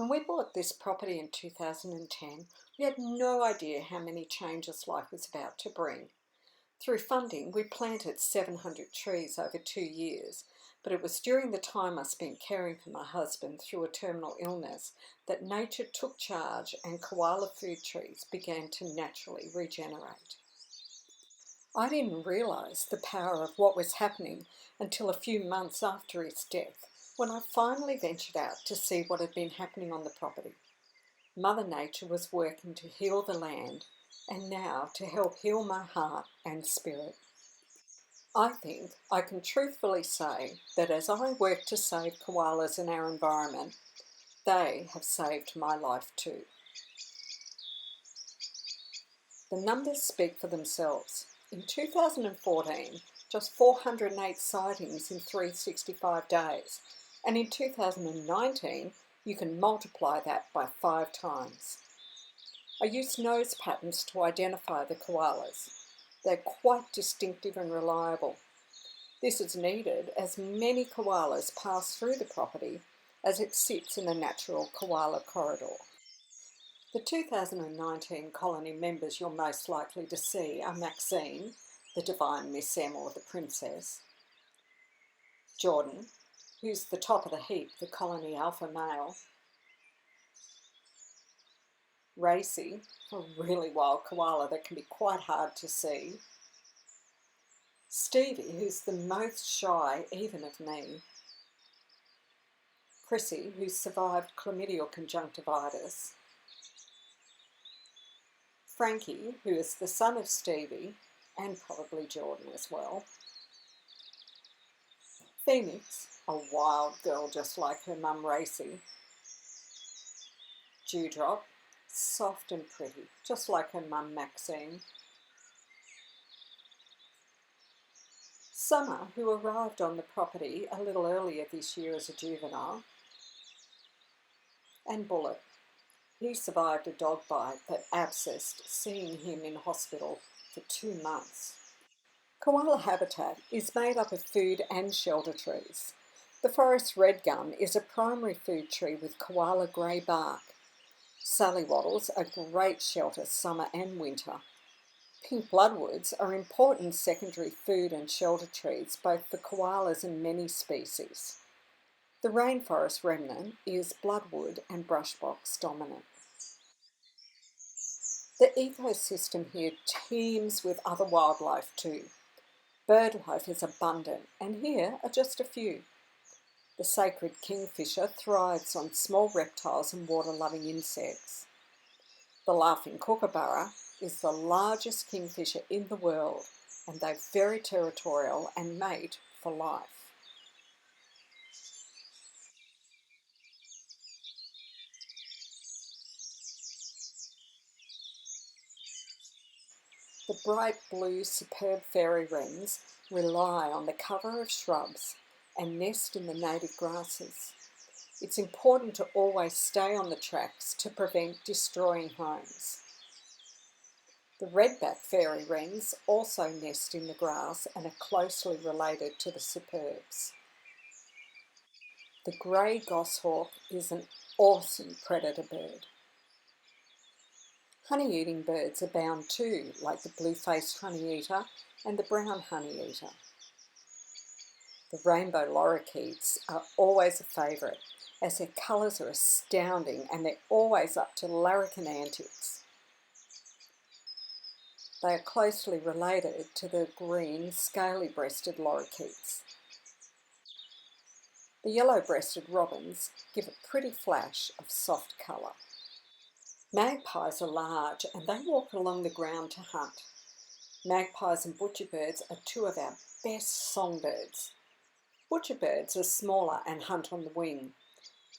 When we bought this property in 2010, we had no idea how many changes life was about to bring. Through funding, we planted 700 trees over 2 years, but it was during the time I spent caring for my husband through a terminal illness that nature took charge and koala food trees began to naturally regenerate. I didn't realise the power of what was happening until a few months after his death, when I finally ventured out to see what had been happening on the property. Mother Nature was working to heal the land and now to help heal my heart and spirit. I think I can truthfully say that as I work to save koalas in our environment, they have saved my life too. The numbers speak for themselves. In 2014, just 408 sightings in 365 days, and in 2019, you can multiply that by 5 times. I used nose patterns to identify the koalas. They're quite distinctive and reliable. This is needed as many koalas pass through the property as it sits in a natural koala corridor. The 2019 colony members you're most likely to see are Maxine, the divine Miss M or the princess, Jordan, who's the top of the heap, the colony alpha male, Racy, a really wild koala that can be quite hard to see, Stevie, who's the most shy even of me, Chrissy, who's survived chlamydial conjunctivitis, Frankie, who is the son of Stevie, and probably Jordan as well, Phoenix, a wild girl just like her mum Racy, Dewdrop, soft and pretty, just like her mum Maxine, Summer, who arrived on the property a little earlier this year as a juvenile, and Bullet. He survived a dog bite that abscessed, seeing him in hospital for 2 months. Koala habitat is made up of food and shelter trees. The forest red gum is a primary food tree with koala grey bark. Sallywattles are great shelter summer and winter. Pink bloodwoods are important secondary food and shelter trees both for koalas and many species. The rainforest remnant is bloodwood and brushbox dominant. The ecosystem here teems with other wildlife too. Bird life is abundant, and here are just a few. The sacred kingfisher thrives on small reptiles and water-loving insects. The laughing kookaburra is the largest kingfisher in the world, and they're very territorial and mate for life. The bright blue superb fairy wrens rely on the cover of shrubs and nest in the native grasses. It's important to always stay on the tracks to prevent destroying homes. The redback fairy wrens also nest in the grass and are closely related to the superbs. The grey goshawk is an awesome predator bird. Honey-eating birds abound too, like the blue-faced honeyeater and the brown honeyeater. The rainbow lorikeets are always a favourite, as their colours are astounding and they're always up to larrikin antics. They are closely related to the green, scaly-breasted lorikeets. The yellow-breasted robins give a pretty flash of soft colour. Magpies are large and they walk along the ground to hunt. Magpies and butcherbirds are 2 of our best songbirds. Butcherbirds are smaller and hunt on the wing.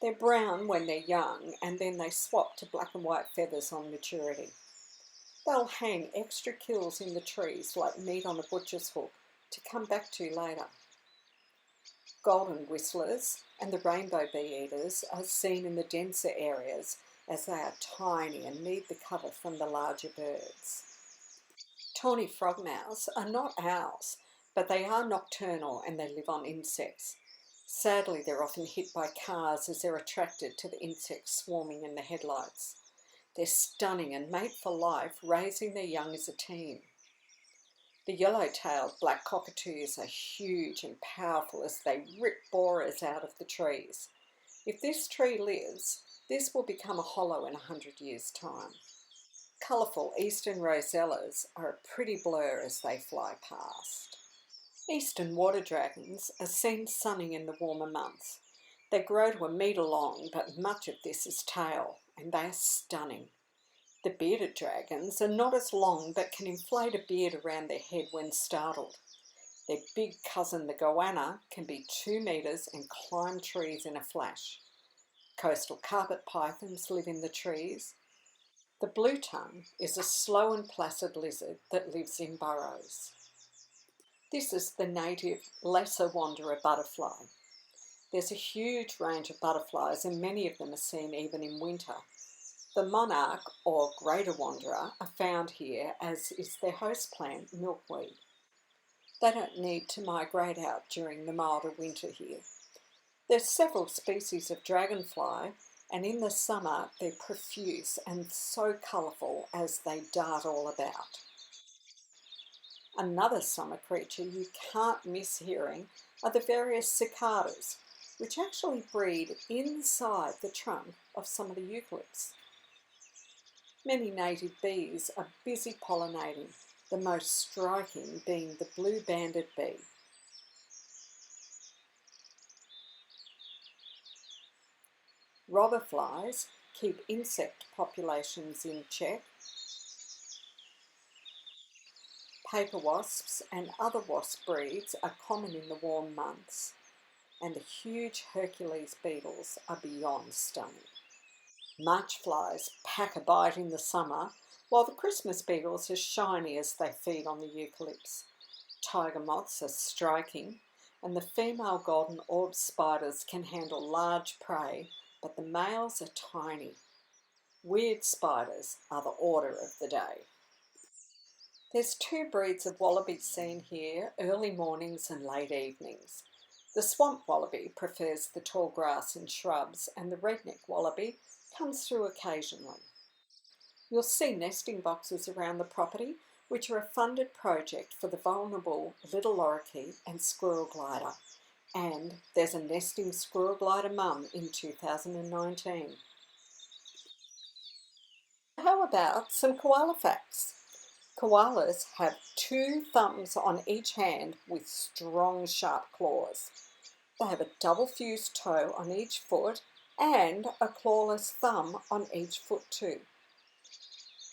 They're brown when they're young and then they swap to black and white feathers on maturity. They'll hang extra kills in the trees like meat on a butcher's hook to come back to later. Golden whistlers and the rainbow bee-eaters are seen in the denser areas as they are tiny and need the cover from the larger birds. Tawny frogmouths are not owls, but they are nocturnal and they live on insects. Sadly, they're often hit by cars as they're attracted to the insects swarming in the headlights. They're stunning and mate for life, raising their young as a teen. The yellow-tailed black cockatoos are huge and powerful as they rip borers out of the trees. If this tree lives, this will become a hollow in 100 years' time. Colourful eastern rosellas are a pretty blur as they fly past. Eastern water dragons are seen sunning in the warmer months. They grow to a metre long, but much of this is tail, and they are stunning. The bearded dragons are not as long, but can inflate a beard around their head when startled. Their big cousin, the goanna, can be 2 metres and climb trees in a flash. Coastal carpet pythons live in the trees. The blue tongue is a slow and placid lizard that lives in burrows. This is the native lesser wanderer butterfly. There's a huge range of butterflies and many of them are seen even in winter. The monarch or greater wanderer are found here, as is their host plant, milkweed. They don't need to migrate out during the milder winter here. There's several species of dragonfly, and in the summer they're profuse and so colourful as they dart all about. Another summer creature you can't miss hearing are the various cicadas, which actually breed inside the trunk of some of the eucalypts. Many native bees are busy pollinating, the most striking being the blue-banded bee. Robber flies keep insect populations in check. Paper wasps and other wasp breeds are common in the warm months, and the huge Hercules beetles are beyond stunning. March flies pack a bite in the summer, while the Christmas beetles are shiny as they feed on the eucalypts. Tiger moths are striking, and the female golden orb spiders can handle large prey, but the males are tiny. Weird spiders are the order of the day. There's 2 breeds of wallaby seen here, early mornings and late evenings. The swamp wallaby prefers the tall grass and shrubs, and the redneck wallaby comes through occasionally. You'll see nesting boxes around the property, which are a funded project for the vulnerable little lorikeet and squirrel glider, and there's a nesting squirrel glider mum in 2019. How about some koala facts? Koalas have 2 thumbs on each hand with strong, sharp claws. They have a double fused toe on each foot and a clawless thumb on each foot too.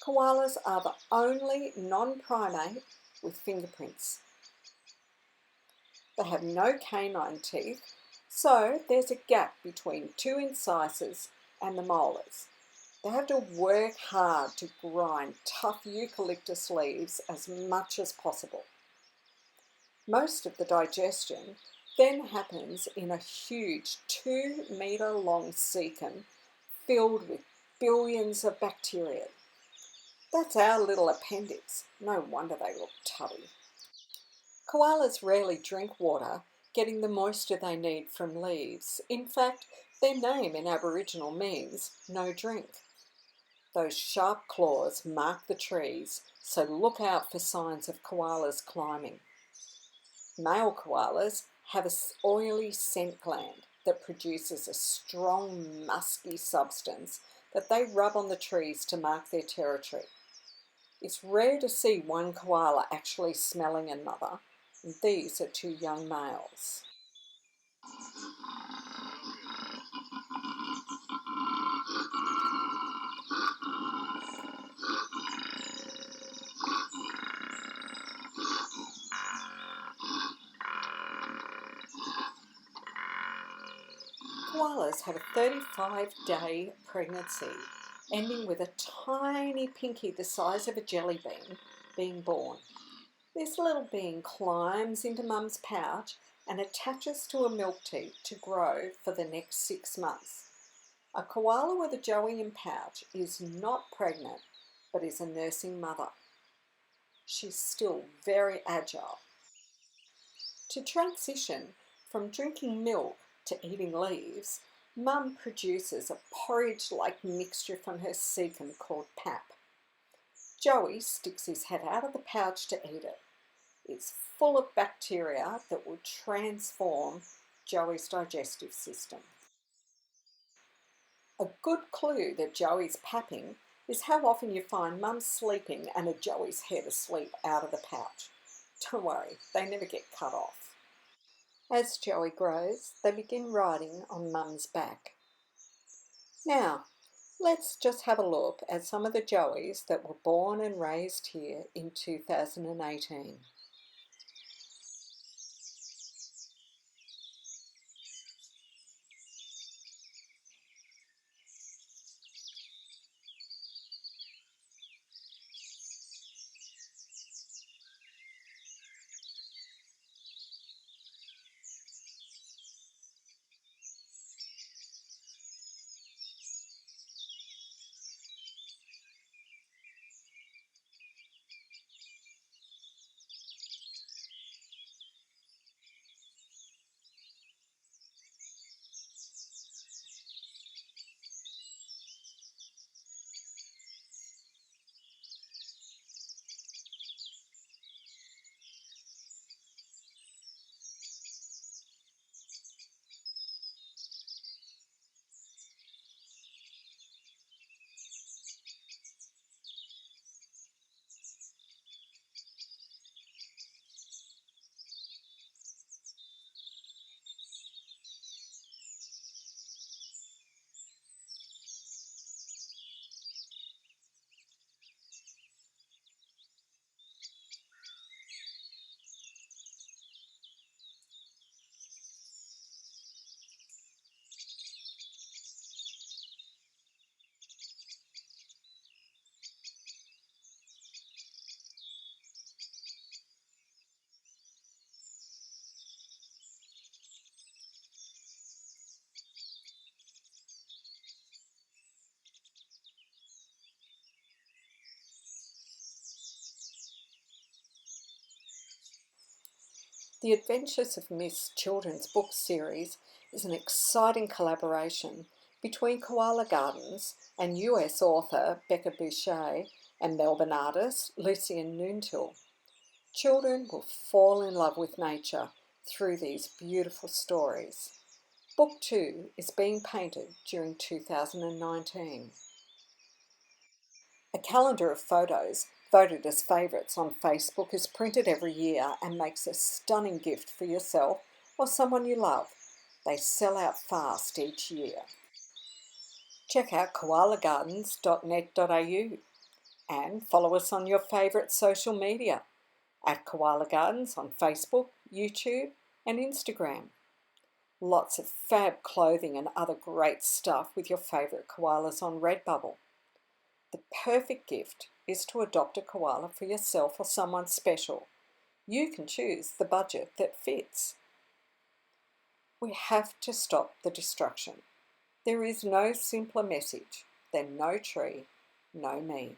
Koalas are the only non-primate with fingerprints. They have no canine teeth, so there's a gap between 2 incisors and the molars. They have to work hard to grind tough eucalyptus leaves as much as possible. Most of the digestion then happens in a huge 2-metre-long cecum filled with billions of bacteria. That's our little appendix. No wonder they look tubby. Koalas rarely drink water, getting the moisture they need from leaves. In fact, their name in Aboriginal means no drink. Those sharp claws mark the trees, so look out for signs of koalas climbing. Male koalas have an oily scent gland that produces a strong, musky substance that they rub on the trees to mark their territory. It's rare to see one koala actually smelling another, and these are 2 young males. Koalas have a 35-day pregnancy, ending with a tiny pinky the size of a jelly bean being born. This little bean climbs into mum's pouch and attaches to a milk teat to grow for the next 6 months. A koala with a joeyum pouch is not pregnant, but is a nursing mother. She's still very agile. To transition from drinking milk to eating leaves, Mum produces a porridge-like mixture from her sebum called pap. Joey sticks his head out of the pouch to eat it. It's full of bacteria that will transform Joey's digestive system. A good clue that Joey's papping is how often you find Mum sleeping and a Joey's head asleep out of the pouch. Don't worry, they never get cut off. As Joey grows, they begin riding on Mum's back. Now, let's just have a look at some of the Joeys that were born and raised here in 2018. The Adventures of Miss children's book series is an exciting collaboration between Koala Gardens and US author Becca Boucher and Melbourne artist Lucian Noontil. Children will fall in love with nature through these beautiful stories. Book 2 is being painted during 2019. A calendar of photos voted as favourites on Facebook is printed every year and makes a stunning gift for yourself or someone you love. They sell out fast each year. Check out koalagardens.net.au and follow us on your favourite social media at Koala Gardens on Facebook, YouTube and Instagram. Lots of fab clothing and other great stuff with your favourite koalas on Redbubble. The perfect gift is to adopt a koala for yourself or someone special. You can choose the budget that fits. We have to stop the destruction. There is no simpler message than no tree, no me.